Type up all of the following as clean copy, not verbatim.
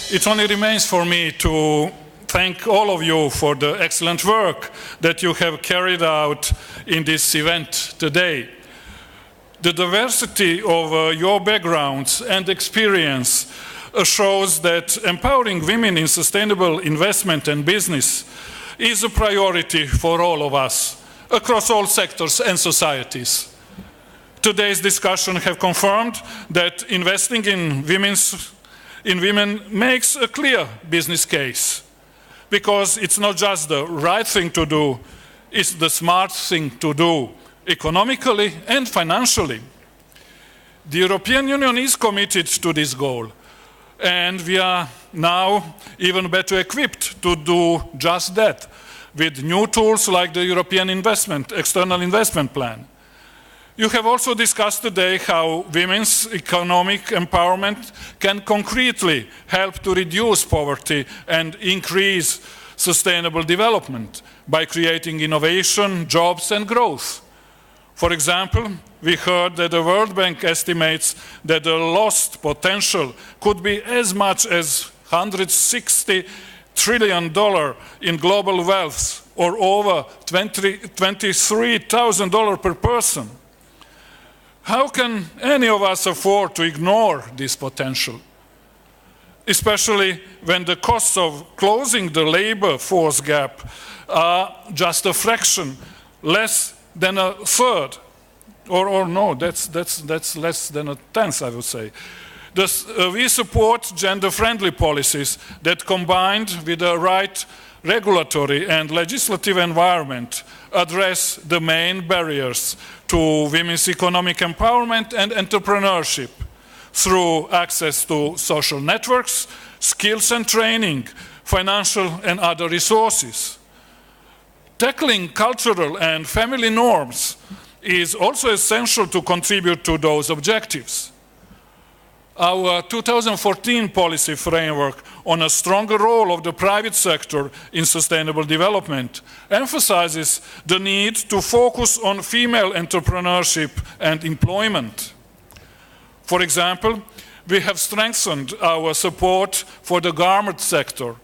it only remains for me to thank all of you for the excellent work that you have carried out in this event today. The diversity of your backgrounds and experience shows that empowering women in sustainable investment and business is a priority for all of us across all sectors and societies. Today's discussion has confirmed that investing in women makes a clear business case, because it's not just the right thing to do, it's the smart thing to do, economically and financially. The European Union is committed to this goal, and we are now even better equipped to do just that with new tools like the European External Investment Plan. You have also discussed today how women's economic empowerment can concretely help to reduce poverty and increase sustainable development by creating innovation, jobs and growth. For example, we heard that the World Bank estimates that the lost potential could be as much as $160 trillion in global wealth, or over $23,000 per person. How can any of us afford to ignore this potential? Especially when the costs of closing the labor force gap are just a fraction, less than a third, or no, that's less than a tenth, I would say. We support gender-friendly policies that, combined with the right regulatory and legislative environment, address the main barriers to women's economic empowerment and entrepreneurship through access to social networks, skills and training, financial and other resources. Tackling cultural and family norms is also essential to contribute to those objectives. Our 2014 policy framework on a stronger role of the private sector in sustainable development emphasizes the need to focus on female entrepreneurship and employment. For example, we have strengthened our support for the garment sector,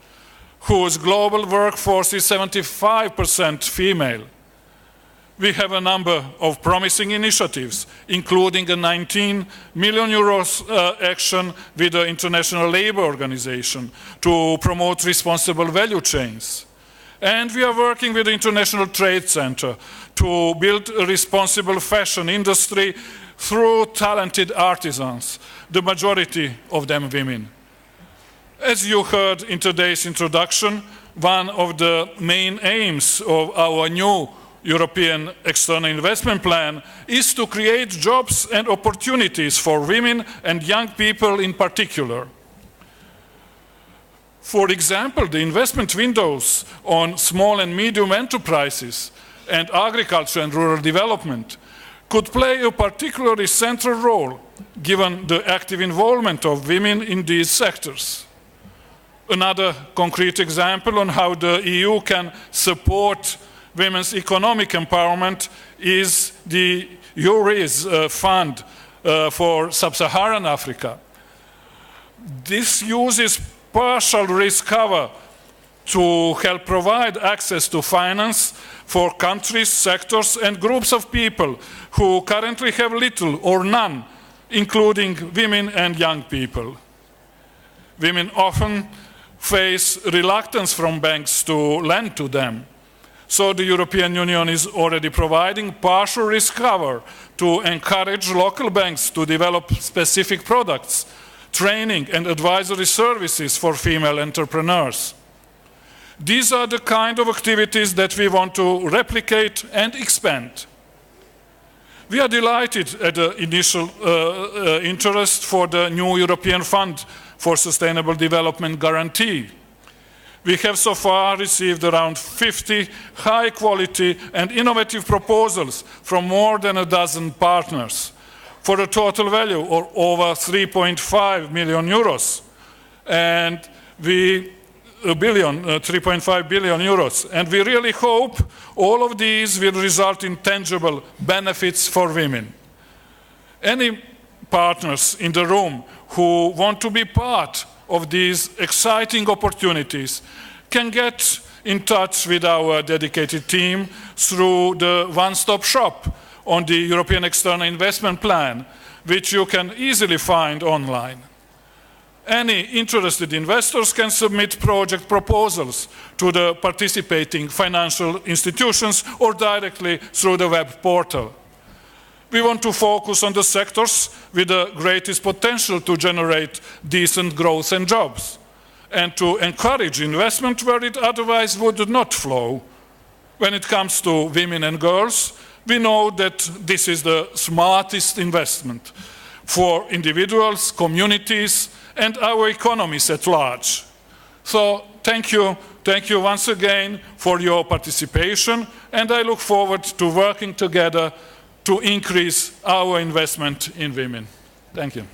whose global workforce is 75% female. We have a number of promising initiatives, including a €19 million action with the International Labour Organization to promote responsible value chains. And we are working with the International Trade Center to build a responsible fashion industry through talented artisans, the majority of them women. As you heard in today's introduction, one of the main aims of our new European External Investment Plan is to create jobs and opportunities for women and young people in particular. For example, the investment windows on small and medium enterprises and agriculture and rural development could play a particularly central role given the active involvement of women in these sectors. Another concrete example on how the EU can support women's economic empowerment is the utilise fund for sub-Saharan Africa. This uses partial risk cover to help provide access to finance for countries, sectors and groups of people who currently have little or none, including women and young people. Women often face reluctance from banks to lend to them. So the European Union is already providing partial risk cover to encourage local banks to develop specific products, training and advisory services for female entrepreneurs. These are the kind of activities that we want to replicate and expand. We are delighted at the initial interest for the new European Fund for Sustainable Development Guarantee. We have so far received around 50 high-quality and innovative proposals from more than a dozen partners for a total value of over 3.5 million euros, and 3.5 billion euros. And we really hope all of these will result in tangible benefits for women. Any partners in the room who want to be part of these exciting opportunities can get in touch with our dedicated team through the one-stop shop on the European External Investment Plan, which you can easily find online. Any interested investors can submit project proposals to the participating financial institutions or directly through the web portal. We want to focus on the sectors with the greatest potential to generate decent growth and jobs, and to encourage investment where it otherwise would not flow. When it comes to women and girls, we know that this is the smartest investment for individuals, communities, and our economies at large. So thank you once again for your participation, and I look forward to working together to increase our investment in women. Thank you.